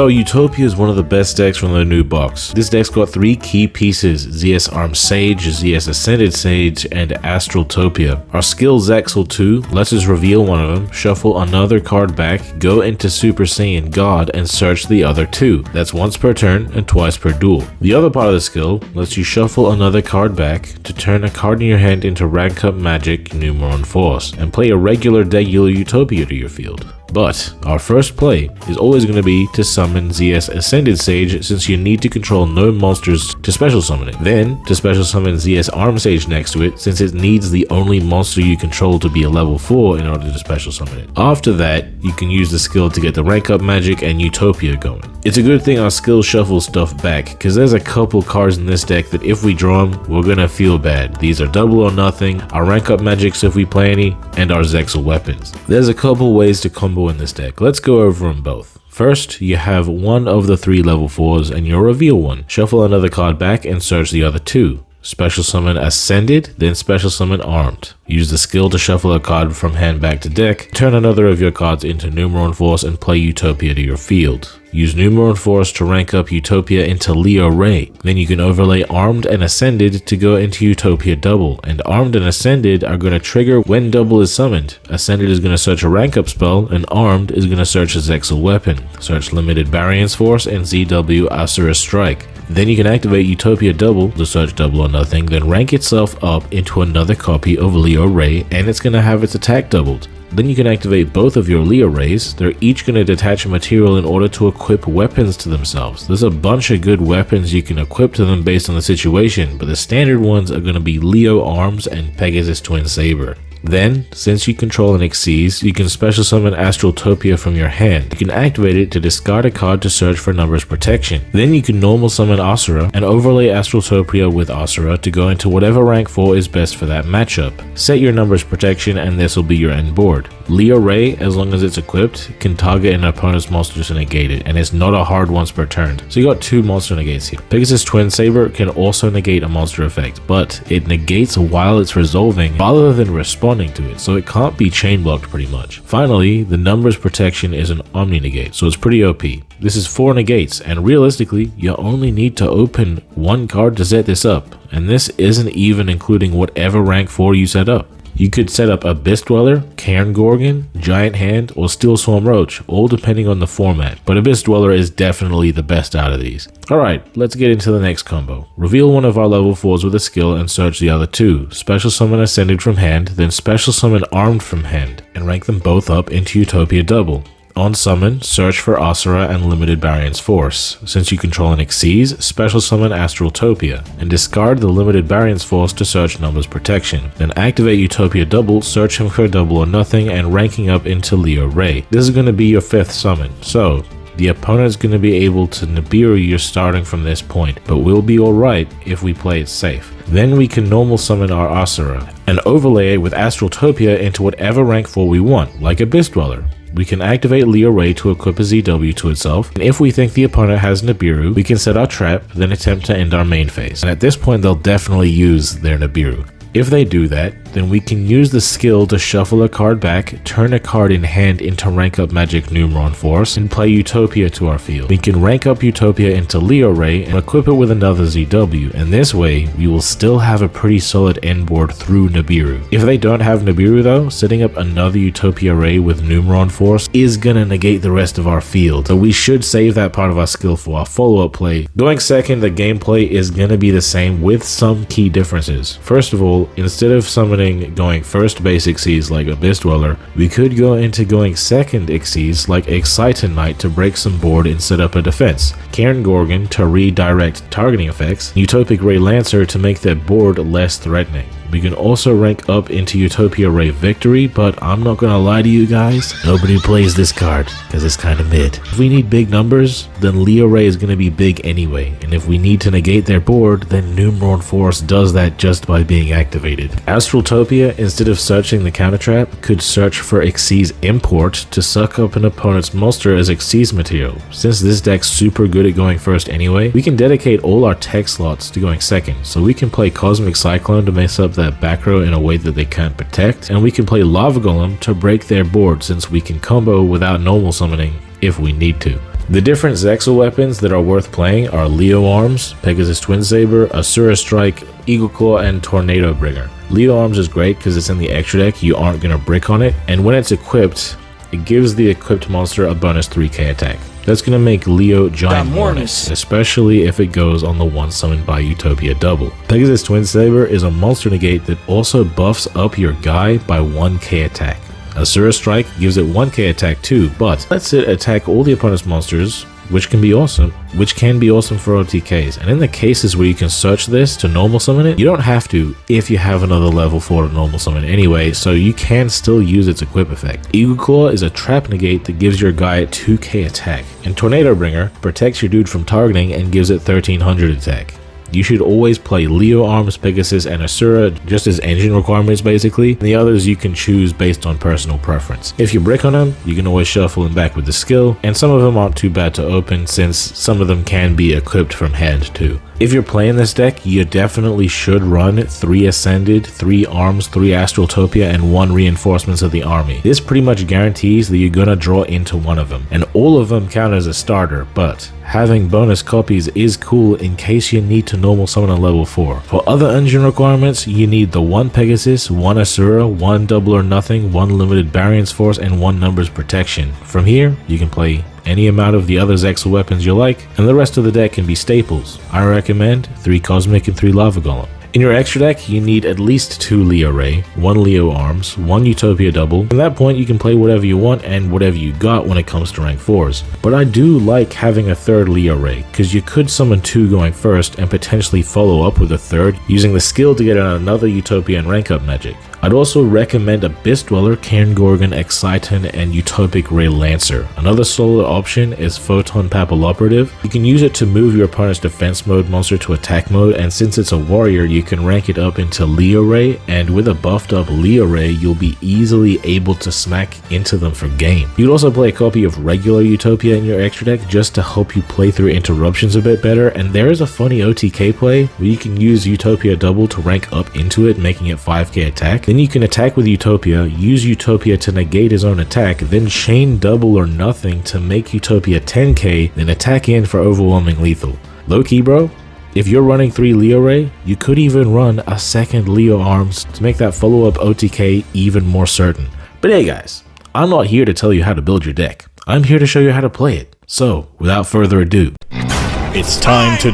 So Utopia is one of the best decks from the new box. This deck's got 3 key pieces: ZS Armed Sage, ZS Ascended Sage, and Astraltopia. Our skill Zexal 2 lets us reveal one of them, shuffle another card back, go into Super Saiyan God, and search the other 2. That's once per turn and twice per duel. The other part of the skill lets you shuffle another card back to turn a card in your hand into Rank Up Magic Numeron Force, and play a regular yugioh Utopia to your field. But our first play is always going to be to summon ZS Ascended Sage, since you need to control no monsters to special summon it. Then to special summon ZS Arm Sage next to it, since it needs the only monster you control to be a level 4 in order to special summon it. After that, you can use the skill to get the Rank Up Magic and Utopia going. It's a good thing our skill shuffles stuff back, because there's a couple cards in this deck that if we draw them, we're going to feel bad. These are double or nothing, our Rank Up Magics if we play any, and our Zexal weapons. There's a couple ways to combo in this deck. Let's go over them both. First, you have one of the 3 level 4s and you'll reveal one. Shuffle another card back and search the other 2. Special summon Ascended, then special summon Armed. Use the skill to shuffle a card from hand back to deck, turn another of your cards into Numeron Force and play Utopia to your field. Use Numeron Force to rank up Utopia into Leo Ray. Then you can overlay Armed and Ascended to go into Utopia Double, and Armed and Ascended are going to trigger when Double is summoned. Ascended is going to search a rank up spell, and Armed is going to search a Zexal weapon. Search Limited Variance Force and ZW Asura Strike. Then you can activate Utopia Double to search double or nothing, then rank itself up into another copy of Leo Ray, and it's going to have its attack doubled. Then you can activate both of your Leo Rays. They're each going to detach a material in order to equip weapons to themselves. There's a bunch of good weapons you can equip to them based on the situation, but the standard ones are going to be Leo Arms and Pegasus Twin Saber. Then, since you control an Xyz, you can special summon Astraltopia from your hand. You can activate it to discard a card to search for numbers protection. Then you can normal summon Asura and overlay Astraltopia with Asura to go into whatever rank 4 is best for that matchup. Set your numbers protection and this will be your end board. Leo Ray, as long as it's equipped, can target an opponent's monster to negate it, and it's not a hard once per turn. So you got 2 monster negates here. Pegasus Twin Saber can also negate a monster effect, but it negates while it's resolving rather than responding to it, so it can't be chain blocked pretty much. Finally, the numbers protection is an Omni negate, so it's pretty OP. This is 4 negates, and realistically, you only need to open 1 card to set this up, and this isn't even including whatever rank 4 you set up. You could set up Abyss Dweller, Cairn Gorgon, Giant Hand, or Steel Swarm Roach, all depending on the format, but Abyss Dweller is definitely the best out of these. Alright, let's get into the next combo. Reveal one of our level 4s with a skill and search the other 2. Special summon Ascended from hand, then special summon Armed from hand, and rank them both up into Utopia Double. On summon, search for Asura and Limited Variance Force. Since you control an Xyz, special summon Astraltopia, and discard the Limited Variance Force to search Numbers Protection. Then activate Utopia Double, search him for double or nothing, and ranking up into Leo Ray. This is going to be your 5th summon, so the opponent is going to be able to Nibiru you starting from this point, but we'll be alright if we play it safe. Then we can normal summon our Asura, and overlay it with Astraltopia into whatever rank 4 we want, like Abyss Dweller. We can activate Leo Ray to equip a ZW to itself, and if we think the opponent has Nibiru, we can set our trap, then attempt to end our main phase. And at this point, they'll definitely use their Nibiru. If they do that, then we can use the skill to shuffle a card back, turn a card in hand into Rank Up Magic Numeron Force, and play Utopia to our field. We can rank up Utopia into Leo Ray and equip it with another ZW, and this way, we will still have a pretty solid end board through Nibiru. If they don't have Nibiru though, setting up another Utopia Ray with Numeron Force is gonna negate the rest of our field, so we should save that part of our skill for our follow-up play. Going second, the gameplay is gonna be the same with some key differences. First of all, instead of summoning going first base Xyz like Abyss Dweller, we could go into going second Xyz like Exciton Knight to break some board and set up a defense, Cairn Gorgon to redirect targeting effects, Utopic Ray Lancer to make that board less threatening. We can also rank up into Utopia Ray Victory, but I'm not gonna lie to you guys, nobody plays this card because it's kinda mid. If we need big numbers, then Leo Ray is gonna be big anyway, and if we need to negate their board, then Numeron Force does that just by being activated. Astraltopia, instead of searching the counter trap, could search for Xyz Import to suck up an opponent's monster as Xyz material. Since this deck's super good at going first anyway, we can dedicate all our tech slots to going second, so we can play Cosmic Cyclone to mess up that back row in a way that they can't protect, and we can play Lava Golem to break their board since we can combo without normal summoning if we need to. The different Zexal weapons that are worth playing are Leo Arms, Pegasus Twin Saber, Asura Strike, Eagle Claw, and Tornado Bringer. Leo Arms is great because it's in the extra deck, you aren't going to brick on it, and when it's equipped, it gives the equipped monster a bonus 3k attack. That's going to make Leo ginormous, especially if it goes on the one summoned by Utopia double. Pegasus Twin Saber is a monster negate that also buffs up your guy by 1k attack. Asura Strike gives it 1k attack too, but lets it attack all the opponent's monsters, which can be awesome for OTKs. And in the cases where you can search this to normal summon it, you don't have to if you have another level 4 to normal summon anyway, so you can still use its equip effect. Eagle Claw is a trap negate that gives your guy 2k attack, and Tornado Bringer protects your dude from targeting and gives it 1300 attack. You should always play Leo Arms, Pegasus, and Asura just as engine requirements basically. The others you can choose based on personal preference. If you brick on them, you can always shuffle them back with the skill, and some of them aren't too bad to open since some of them can be equipped from hand too. If you're playing this deck, you definitely should run 3 Ascended, 3 Arms, 3 Astraltopia, and 1 Reinforcements of the Army. This pretty much guarantees that you're gonna draw into one of them, and all of them count as a starter, but having bonus copies is cool in case you need to normal summon a level 4. For other engine requirements, you need the 1 Pegasus, 1 Asura, 1 Double or Nothing, 1 Limited Variance Force, and 1 Numbers Protection. From here, you can play any amount of the other Zexal weapons you like, and the rest of the deck can be staples. I recommend 3 Cosmic and 3 Lava Golem. In your extra deck, you need at least 2 Leo Ray, 1 Leo Arms, 1 Utopia double. At that point, you can play whatever you want and whatever you got when it comes to rank 4s. But I do like having a 3rd Leo Ray, because you could summon 2 going first and potentially follow up with a 3rd, using the skill to get another Utopia and rank up magic. I'd also recommend Abyss Dweller, Cairn Gorgon, Exciton, and Utopic Ray Lancer. Another solo option is Photon Papilloperative. You can use it to move your opponent's defense mode monster to attack mode, and since it's a warrior, you can rank it up into Leo Ray, and with a buffed up Leo Ray, you'll be easily able to smack into them for game. You'd also play a copy of regular Utopia in your extra deck just to help you play through interruptions a bit better, and there is a funny OTK play where you can use Utopia double to rank up into it, making it 5k attack. Then you can attack with Utopia, use Utopia to negate his own attack, then chain Double or Nothing to make Utopia 10k, then attack in for overwhelming lethal. Low key bro, if you're running 3 Leo Ray, you could even run a 2nd Leo Arms to make that follow-up OTK even more certain. But hey guys, I'm not here to tell you how to build your deck. I'm here to show you how to play it. So, without further ado, it's time to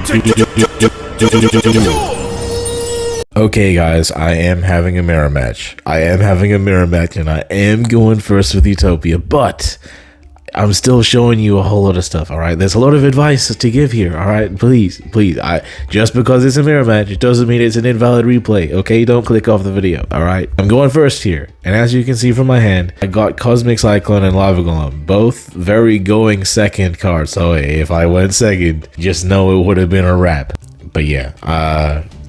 do. Okay guys, I am having a mirror match. And I am going first with Utopia, but I'm still showing you a whole lot of stuff, alright? There's a lot of advice to give here, alright? Please, just because it's a mirror match, it doesn't mean it's an invalid replay, okay? Don't click off the video, alright? I'm going first here, and as you can see from my hand, I got Cosmic Cyclone and Lava Golem, both very going second cards, so if I went second, just know it would have been a wrap. But yeah,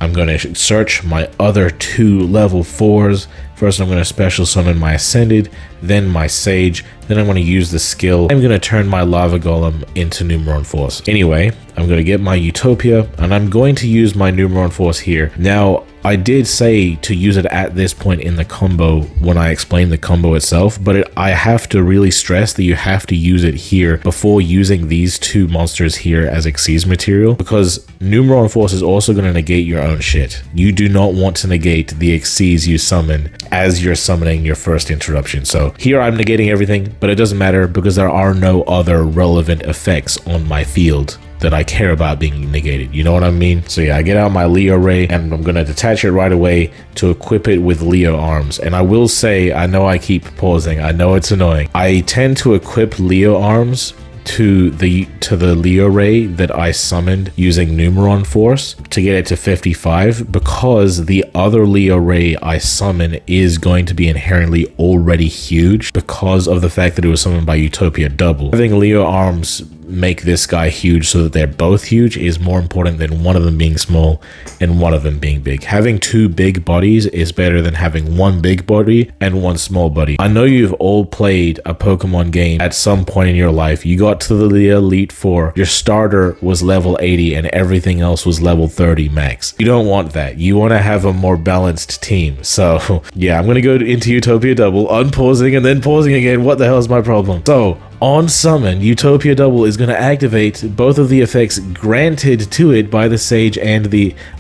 I'm going to search my other 2 level 4s. First, I'm going to special summon my Ascended, then my Sage, then I'm going to use the skill. I'm going to turn my Lava Golem into Numeron Force. Anyway, I'm going to get my Utopia, and I'm going to use my Numeron Force here. Now, I did say to use it at this point in the combo when I explained the combo itself, but I have to really stress that you have to use it here before using these 2 monsters here as Xyz material, because Numeron Force is also going to negate your own shit. You do not want to negate the Xyz you summon as you're summoning your first interruption. So here I'm negating everything, but it doesn't matter because there are no other relevant effects on my field that I care about being negated, you know what I mean? So yeah, I get out my Leo Ray and I'm gonna detach it right away to equip it with Leo Arms. And I will say, I know I keep pausing, I know it's annoying, I tend to equip Leo Arms to the Leo Ray that I summoned using Numeron Force to get it to 55, because the other Leo Ray I summon is going to be inherently already huge because of the fact that it was summoned by Utopia double. Having Leo Arms make this guy huge so that they're both huge is more important than one of them being small and one of them being big. Having 2 big bodies is better than having 1 big body and 1 small body. I know you've all played a Pokemon game at some point in your life. You got to the Elite Four, your starter was level 80 and everything else was level 30 max. You don't want that. You want to have a more balanced team. So yeah, I'm gonna go into Utopia double, unpausing and then pausing again. What the hell is my problem? So On summon, Utopia Double is going to activate both of the effects granted to it by the Sage and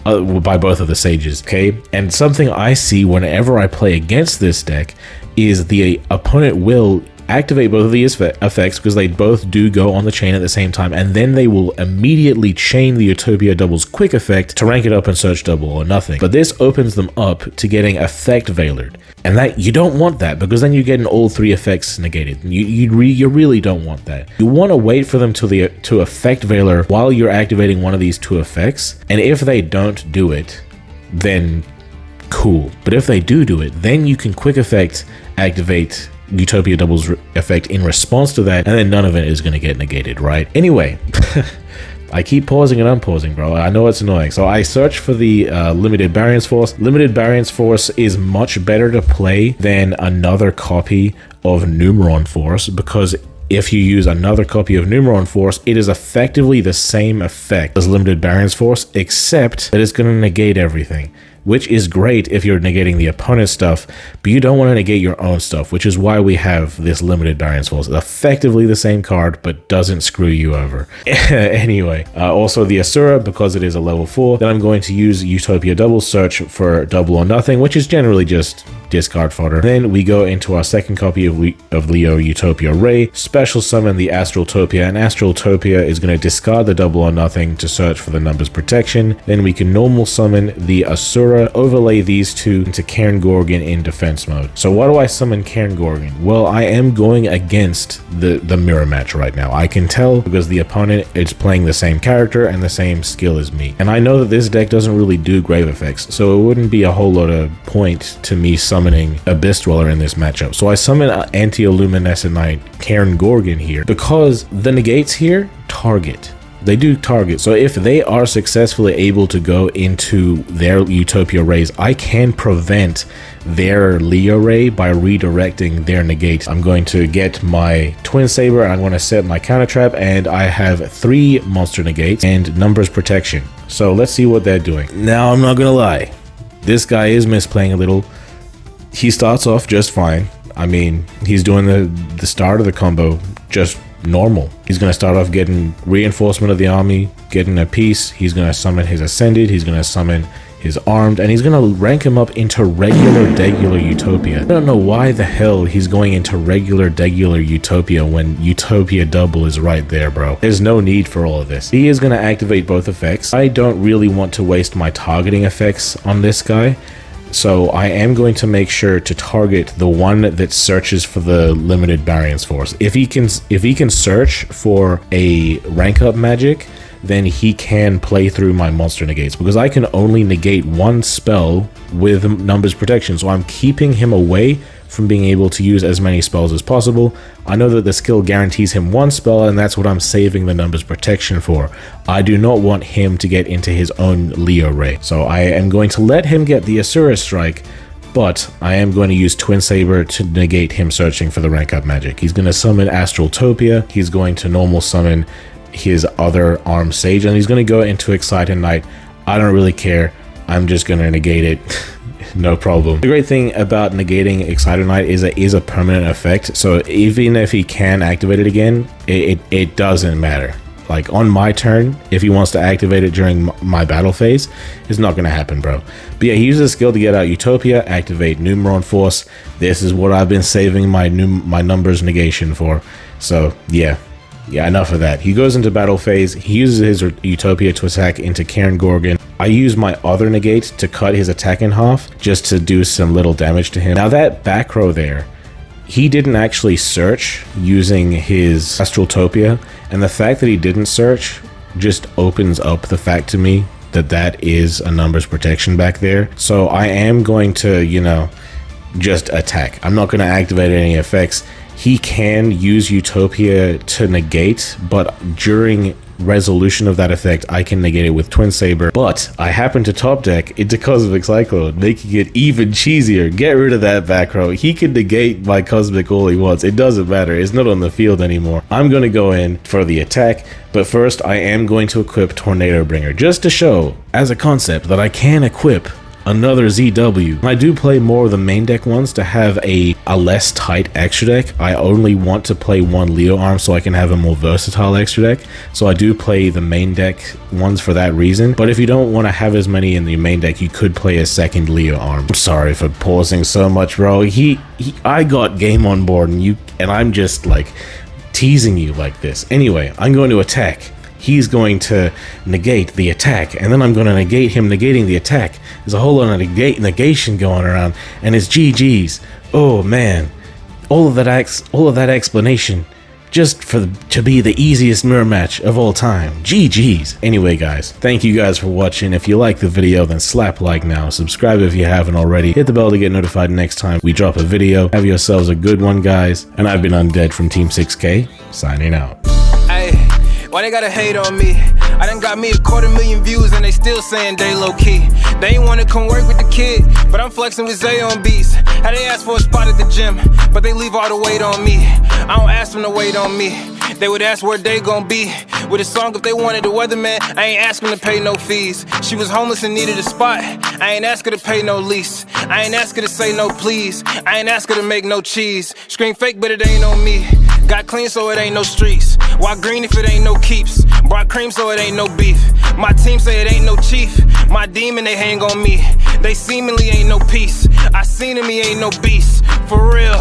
by both of the Sages, okay? And something I see whenever I play against this deck is the opponent will activate both of these effects because they both do go on the chain at the same time, and then they will immediately chain the Utopia Double's quick effect to rank it up and search double or nothing. But this opens them up to getting effect veilered, and that you don't want that because then you're getting all three effects negated. You really don't want that. You want to wait for them to effect veiler while you're activating one of these two effects, and if they don't do it, then cool. But if they do it, then you can quick effect activate Utopia Double's effect in response to that, and then none of it is going to get negated, right? Anyway, I keep pausing and unpausing, bro. I know it's annoying. So I search for the Limited Variance Force. Limited Variance Force is much better to play than another copy of Numeron Force, because if you use another copy of Numeron Force, it is effectively the same effect as Limited Variance Force, except that it's going to negate everything, which is great if you're negating the opponent's stuff, but you don't want to negate your own stuff, which is why we have this Limited Variance Force. It's effectively the same card, but doesn't screw you over. Anyway, also the Asura, because it is a level 4, then I'm going to use Utopia Double Search for double or nothing, which is generally just discard fodder. Then we go into our second copy of Leo Utopia Ray, special summon the Astraltopia, and Astraltopia is going to discard the double or nothing to search for the numbers protection. Then we can normal summon the Asura, overlay these two into Cairn Gorgon in defense mode. So why do I summon Cairn Gorgon? Well, I am going against the mirror match right now. I can tell because the opponent is playing the same character and the same skill as me. And I know that this deck doesn't really do grave effects, so it wouldn't be a whole lot of point to me summoning Abyss Dweller in this matchup. So I summon Anti-Luminescent Knight Cairn Gorgon here because the negates here target. They do target, so if they are successfully able to go into their Utopia Rays, I can prevent their Leo Ray by redirecting their negate. I'm going to get my Twin Saber, and I'm going to set my counter trap, and I have 3 monster negates and numbers protection. So let's see what they're doing. Now, I'm not going to lie, this guy is misplaying a little. He starts off just fine. I mean, he's doing the start of the combo just normal. He's going to start off getting reinforcement of the army, getting a piece. He's going to summon his Ascended. He's going to summon his Armed, and he's going to rank him up into regular degular Utopia. I don't know why the hell he's going into regular degular Utopia when Utopia Double is right there, bro. There's no need for all of this. He is going to activate both effects. I don't really want to waste my targeting effects on this guy, so I am going to make sure to target the one that searches for the Limited Variance Force. If he can search for a rank up magic, then he can play through my monster negates, because I can only negate one spell with numbers protection. So I'm keeping him away from being able to use as many spells as possible. I know that the skill guarantees him one spell, and that's what I'm saving the numbers protection for. I do not want him to get into his own Leo Ray. So I am going to let him get the Asura Strike, but I am going to use Twin Saber to negate him searching for the rank up magic. He's going to summon Astraltopia. He's going to normal summon his other Armed Sage, and he's going to go into Excited Knight. I don't really care. I'm just going to negate it. No problem. The great thing about negating Excited Knight is it is a permanent effect, so even if he can activate it again, it doesn't matter. Like on my turn, if he wants to activate it during my battle phase, it's not going to happen, bro. But yeah, he uses a skill to get out Utopia, activate Numeron Force. This is what I've been saving my numbers negation for. So yeah, enough of that. He goes into battle phase. He uses his Utopia to attack into Cairn Gorgon. I use my other negate to cut his attack in half, just to do some little damage to him. Now that back row there, he didn't actually search using his Astraltopia, and the fact that he didn't search just opens up the fact to me that that is a numbers protection back there. So I am going to, you know, just attack. I'm not going to activate any effects. He can use Utopia to negate, but during resolution of that effect, I can negate it with Twin Saber. But I happen to top deck into Cosmic Cyclone, making it even cheesier. Get rid of that back row. He can negate my Cosmic all he wants. It doesn't matter. It's not on the field anymore. I'm going to go in for the attack, but first I am going to equip Tornado Bringer, just to show, as a concept, that I can equip another ZW. I do play more of the main deck ones to have a less tight extra deck. I only want to play one Leo arm so I can have a more versatile extra deck. So I do play the main deck ones for that reason. But if you don't want to have as many in the main deck, you could play a second Leo arm. I'm sorry for pausing so much, bro. I got game on board and I'm just like teasing you like this. Anyway, I'm going to attack. He's going to negate the attack, and then I'm going to negate him negating the attack. There's a whole lot of negation going around, and it's GG's. Oh man, all of that explanation just to be the easiest mirror match of all time. GG's. Anyway guys, thank you guys for watching. If you like the video, then slap like now. Subscribe if you haven't already. Hit the bell to get notified next time we drop a video. Have yourselves a good one, guys. And I've been Undead from Team 6K, signing out. Why they gotta hate on me? I done got me 250,000 views and they still saying they low-key. They ain't wanna come work with the kid, but I'm flexing with Zay on beats. How they ask for a spot at the gym, but they leave all the weight on me. I don't ask them to wait on me. They would ask where they gon' be with a song if they wanted the Weatherman. I ain't asking to pay no fees. She was homeless and needed a spot. I ain't ask her to pay no lease. I ain't ask her to say no please. I ain't ask her to make no cheese. Scream fake, but it ain't on me. Got clean so it ain't no streets. Why green if it ain't no keeps? Brought cream so it ain't no beef. My team say it ain't no chief. My demon they hang on me. They seemingly ain't no peace. I seen him, he ain't no beast. For real.